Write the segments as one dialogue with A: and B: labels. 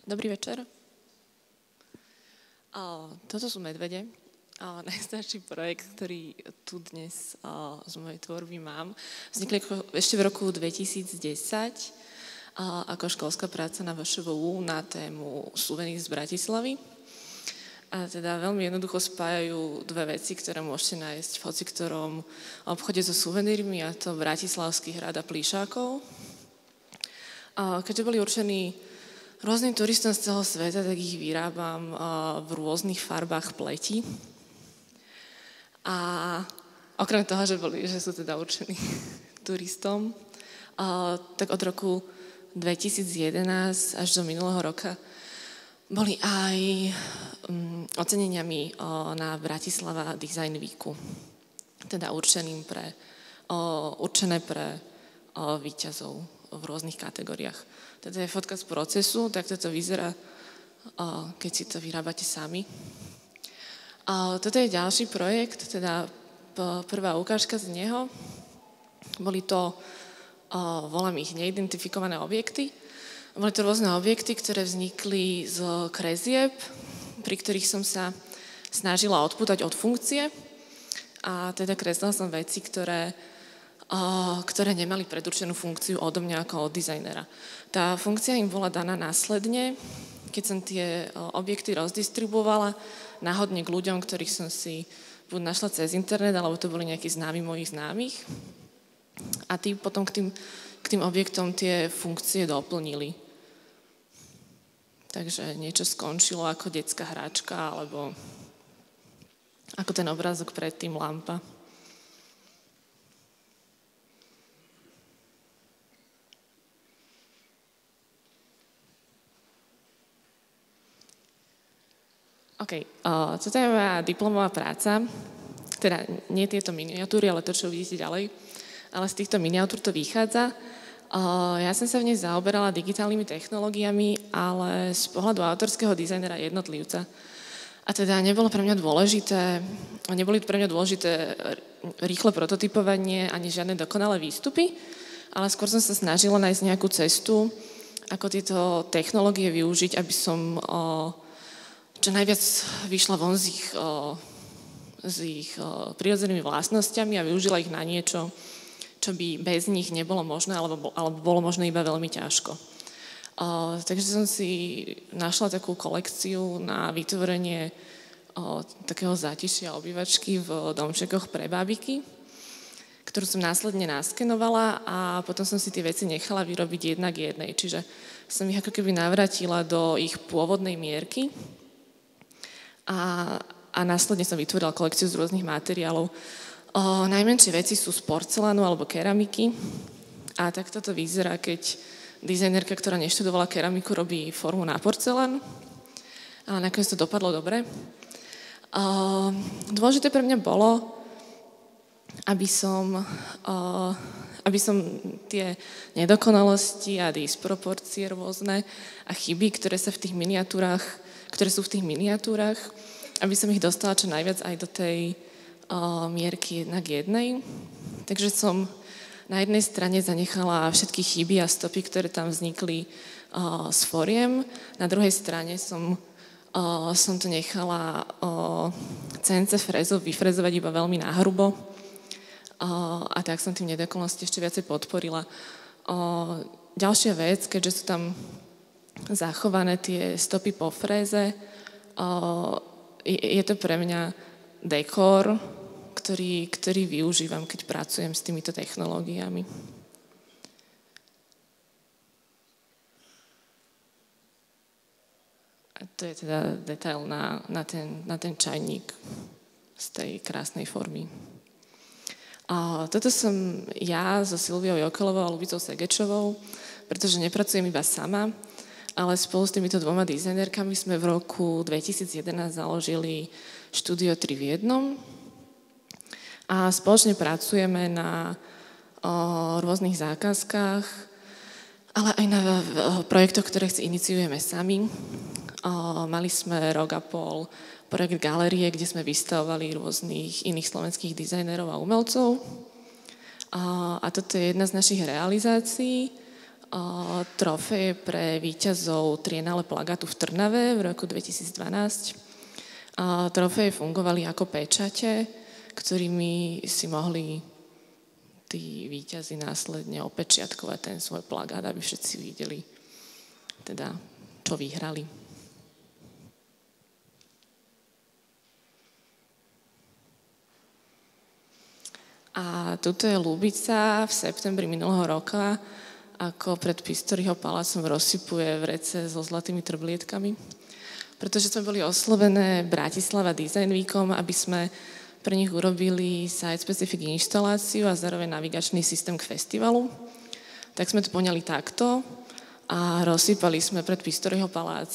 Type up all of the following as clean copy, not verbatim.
A: Dobrý večer. Toto sú medvede. Najstarší projekt, ktorý tu dnes z mojej tvorby mám, vznikli ešte v roku 2010 ako školská práca na VŠVU na tému Suvenír z Bratislavy. A teda veľmi jednoducho spájajú dve veci, ktoré môžete nájsť v hociktorom obchode so suvenírmi, a to Bratislavský hrad a plíšákov. Keďže boli určení rôznym turistom z celého sveta, tak ich vyrábam v rôznych farbách pleti. A okrem toho, že sú teda určení turistom, tak od roku 2011 až do minulého roka boli aj oceneniami na Bratislava Design Weeku, teda určené pre víťazov v rôznych kategóriách. Toto je fotka z procesu, tak toto vyzerá, keď si to vyrábate sami. Toto je ďalší projekt, teda prvá ukážka z neho. Boli to, volám ich neidentifikované objekty. Boli to rôzne objekty, ktoré vznikli z kresieb, pri ktorých som sa snažila odpútať od funkcie. A teda kreslila som veci, ktoré nemali predurčenú funkciu odo mňa ako od dizajnera. Tá funkcia im bola daná následne, keď som tie objekty rozdistribuovala náhodne k ľuďom, ktorých som si buď našla cez internet, alebo to boli nejakí známi mojich známych. A tí potom k tým objektom tie funkcie doplnili. Takže niečo skončilo ako detská hračka, alebo ako ten obrázok predtým lampa. Toto je moja diplomová práca, teda nie tieto miniatúry, ale to, čo vidíte ďalej, ale z týchto miniatúr to vychádza. Ja som sa v nej zaoberala digitálnymi technológiami, ale z pohľadu autorského dizajnera jednotlivca. A teda neboli pre mňa dôležité rýchle prototypovanie ani žiadne dokonalé výstupy, ale skôr som sa snažila nájsť nejakú cestu, ako tieto technológie využiť, aby som čo najviac vyšla von s ich prirodzenými vlastnosťami a využila ich na niečo, čo by bez nich nebolo možné, alebo bolo možné iba veľmi ťažko. Takže som si našla takú kolekciu na vytvorenie takého zátišia obývačky v domčekoch pre bábiky, ktorú som následne naskenovala a potom som si tie veci nechala vyrobiť jedna k jednej. Čiže som ich ako keby navrátila do ich pôvodnej mierky a následne som vytvorila kolekciu z rôznych materiálov. Najmenšie veci sú z porcelánu alebo keramiky a takto to vyzerá, keď dizajnerka, ktorá neštudovala keramiku, robí formu na porcelán. A nakoniec to dopadlo dobre. Dôležité pre mňa bolo, aby som tie nedokonalosti a disproporcie rôzne a chyby, ktoré sú v tých miniatúrach, aby som ich dostala čo najviac aj do tej mierky 1:1. Takže som na jednej strane zanechala všetky chyby a stopy, ktoré tam vznikli z foriem. Na druhej strane som to nechala CNC frézou vyfrezovať iba veľmi nahrubo. A tak som tým nedokonalosti ešte viacej podporila. Ďalšia vec, keďže sú tam zachované tie stopy po fréze, je to pre mňa dekor, ktorý využívam, keď pracujem s týmito technológiami. A to je teda detail na ten čajník z tej krásnej formy. Toto som ja so Silviou Jokelovou a Lubicou Segečovou, pretože nepracujem iba sama, ale spolu s týmito dvoma dizajnerkami sme v roku 2011 založili štúdio 3 v 1 a spoločne pracujeme na rôznych zákazkách, ale aj na projektoch, ktoré si iniciujeme sami. Mali sme rok a pol projekt galérie, kde sme vystavovali rôznych iných slovenských dizajnerov a umelcov. A toto je jedna z našich realizácií. trofeje pre víťazov Triennále plagátu v Trnave v roku 2012. Trofeje fungovali ako pečate, ktorými si mohli tí víťazi následne opečiatkovať ten svoj plagát, aby všetci videli, teda, čo vyhrali. A tuto je Ľubica v septembri minulého roka, ako pred Pistoriho palácom rozsypuje vrece so zlatými trblietkami. Pretože sme boli oslovené Bratislava Design Weekom, aby sme pre nich urobili site-specific inštaláciu a zároveň navigačný systém k festivalu. Tak sme to poňali takto a rozsypali sme pred Pistoriho palác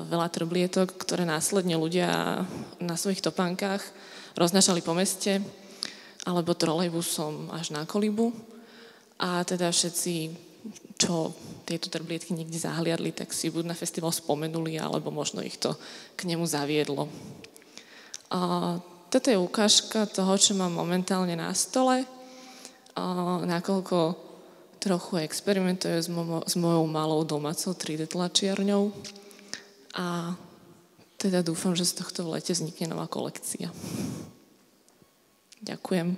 A: veľa trblietok, ktoré následne ľudia na svojich topánkach roznášali po meste alebo trolejbusom až na Kolibu. A teda všetci, čo tieto trblietky niekde zahliadli, tak si buď na festival spomenuli, alebo možno ich to k nemu zaviedlo. Toto je ukážka toho, čo mám momentálne na stole, nakoľko trochu experimentuje s mojou malou domácou 3D tlačiarňou a teda dúfam, že z tohto v lete vznikne nová kolekcia. Ďakujem.